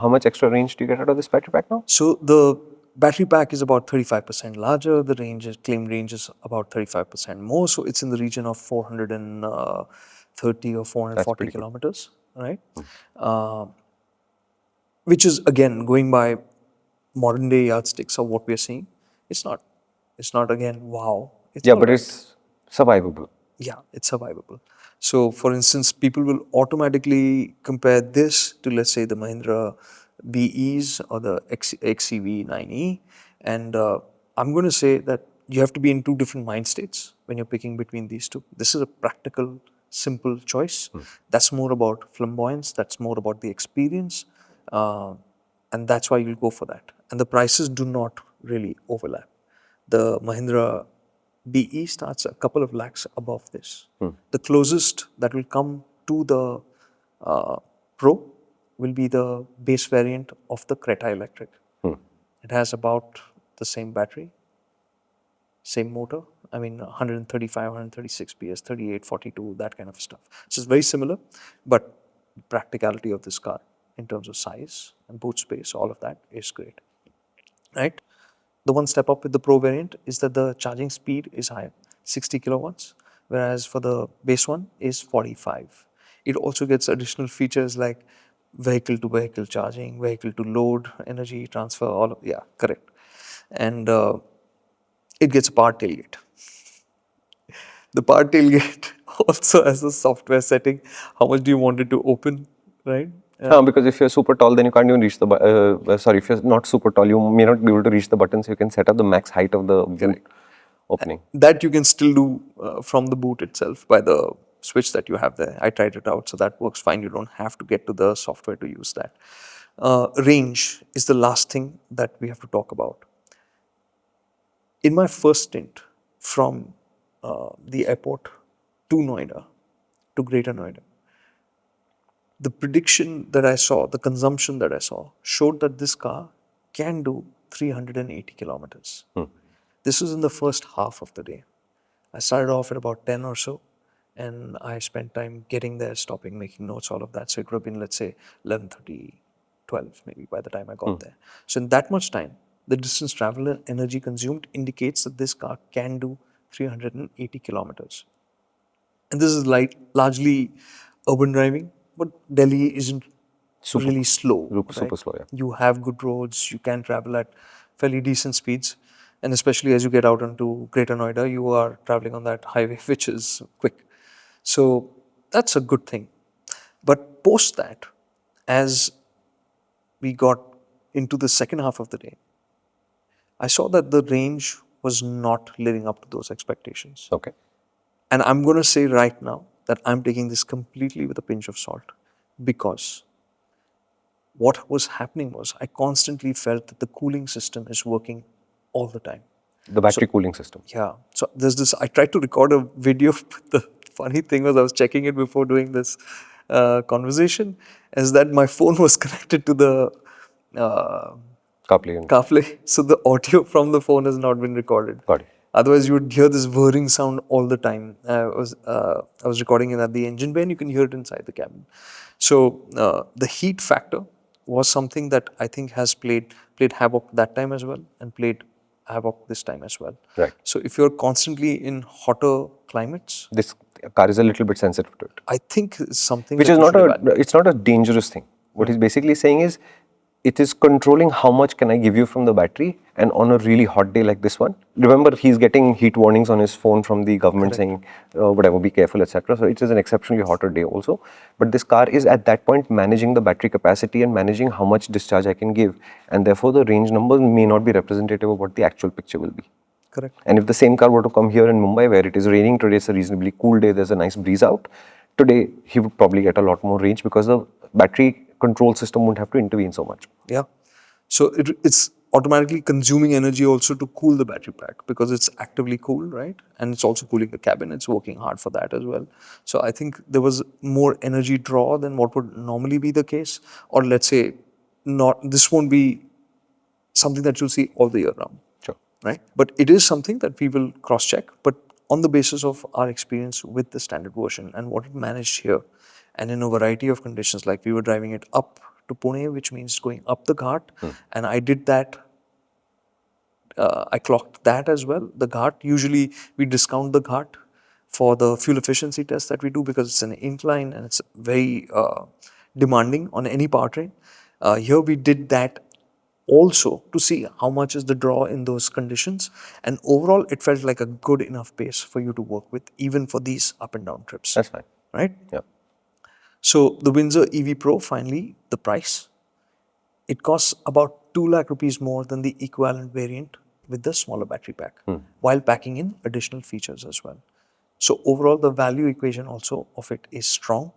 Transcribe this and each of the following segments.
How much extra range do you get out of this battery pack now? So the battery pack is about 35% larger. The claimed range is about 35% more. So it's in the region of 430 or 440 kilometers, right? Which is again going by modern day yardsticks of what we are seeing. It's not again wow. It's Yeah, but it's survivable. Yeah, it's survivable. So, for instance, people will automatically compare this to, let's say, the Mahindra BEs or the XEV 9E. And I'm going to say that you have to be in two different mind states when you're picking between these two. This is a practical, simple choice. That's more about flamboyance, that's more about the experience. And that's why you'll go for that. And the prices do not really overlap. The Mahindra BE starts a couple of lakhs above this. The closest that will come to the Pro will be the base variant of the Creta Electric. It has about the same battery, same motor. I mean, 135, 136 PS, 38, 42, that kind of stuff. So it's very similar, but practicality of this car in terms of size and boot space, all of that is great, right? The one step up with the Pro variant is that the charging speed is higher, 60 kilowatts, whereas for the base one is 45. It also gets additional features like vehicle to vehicle charging, vehicle to load, energy transfer, all of, yeah, correct. And it gets a power tailgate. The power tailgate also has a software setting. How much do you want it to open, right? Because if you're super tall, then you can't even reach the. Sorry, if you're not super tall, you may not be able to reach the button. So you can set up the max height of the boot opening. That you can still do from the boot itself by the switch that you have there. I tried it out, so that works fine. You don't have to get to the software to use that. Range is the last thing that we have to talk about. In my first stint from the airport to Noida, to Greater Noida, the prediction that I saw, the consumption that I saw, showed that this car can do 380 kilometers. This was in the first half of the day. I started off at about 10 or so, and I spent time getting there, stopping, making notes, all of that. So it would have been, let's say, 11:30, 12 maybe by the time I got there. So in that much time, the distance traveled and energy consumed indicates that this car can do 380 kilometers. And this is largely urban driving, but Delhi isn't really slow. Super slow, yeah. You have good roads, you can travel at fairly decent speeds. And especially as you get out into Greater Noida, you are traveling on that highway, which is quick. So that's a good thing. But post that, as we got into the second half of the day, I saw that the range was not living up to those expectations. Okay. And I'm going to say right now that I'm taking this completely with a pinch of salt, because what was happening was I constantly felt that the cooling system is working all the time. The battery cooling system. Yeah. So there's this, I tried to record a video, but the funny thing was I was checking it before doing this conversation, is that my phone was connected to the CarPlay. So the audio from the phone has not been recorded. Got it. Otherwise, you would hear this whirring sound all the time. I was recording it at the engine bay, and you can hear it inside the cabin. So the heat factor was something that I think has played havoc that time as well, and played havoc this time as well. Right. So if you're constantly in hotter climates, this car is a little bit sensitive to it. I think it's something which that is it's not a dangerous thing. What he's basically saying is, it is controlling how much can I give you from the battery, and on a really hot day like this one, remember he's getting heat warnings on his phone from the government saying whatever, be careful, etc. So it is an exceptionally hotter day also, but this car is at that point managing the battery capacity and managing how much discharge I can give, and therefore the range numbers may not be representative of what the actual picture will be. Correct. And if the same car were to come here in Mumbai, where it is raining today, it's a reasonably cool day, there's a nice breeze out, today he would probably get a lot more range because the battery control system won't have to intervene so much. Yeah. So it's automatically consuming energy also to cool the battery pack, because it's actively cooled, right? And it's also cooling the cabin. It's working hard for that as well. So I think there was more energy draw than what would normally be the case. Or let's say, this won't be something that you'll see all the year round. Sure. Right? But it is something that we will cross-check, but on the basis of our experience with the standard version and what it managed here, and in a variety of conditions, like we were driving it up to Pune, which means going up the Ghat. And I did that. I clocked that as well. The Ghat, usually we discount the Ghat for the fuel efficiency test that we do because it's an incline and it's very demanding on any powertrain. Here we did that also to see how much is the draw in those conditions. And overall, it felt like a good enough pace for you to work with, even for these up and down trips. That's fine. Right? Yeah. So the Windsor EV Pro, finally, the price. It costs about 2 lakh rupees more than the equivalent variant with the smaller battery pack, while packing in additional features as well. So overall, the value equation also of it is strong.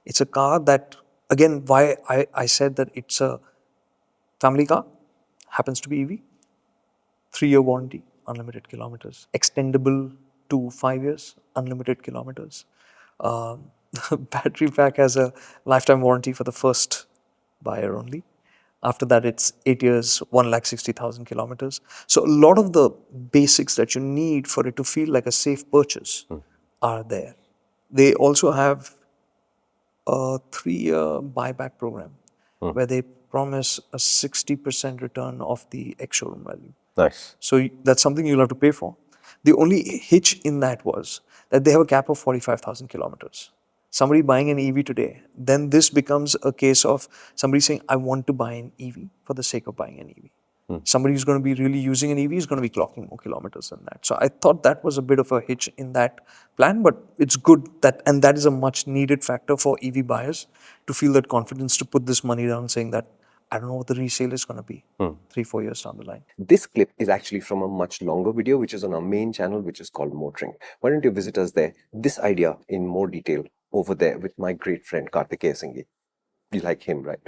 It's a car that, again, why I said that it's a family car, happens to be EV, 3-year warranty, unlimited kilometers, extendable to 5 years, unlimited kilometers. The battery pack has a lifetime warranty for the first buyer only. After that, it's 8 years, 1,60,000 kilometers. So a lot of the basics that you need for it to feel like a safe purchase are there. They also have a 3-year buyback program where they promise a 60% return of the ex-showroom value. Nice. So that's something you'll have to pay for. The only hitch in that was that they have a cap of 45,000 kilometers. Somebody buying an EV today, then this becomes a case of somebody saying, I want to buy an EV for the sake of buying an EV. Somebody who's going to be really using an EV is going to be clocking more kilometers than that. So I thought that was a bit of a hitch in that plan, but it's good that, and that is a much needed factor for EV buyers to feel that confidence to put this money down, saying that I don't know what the resale is going to be 3-4 years down the line. This clip is actually from a much longer video, which is on our main channel, which is called MotorInc. Why don't you visit us there? This idea in more detail over there with my great friend Kartikeya. You like him, right?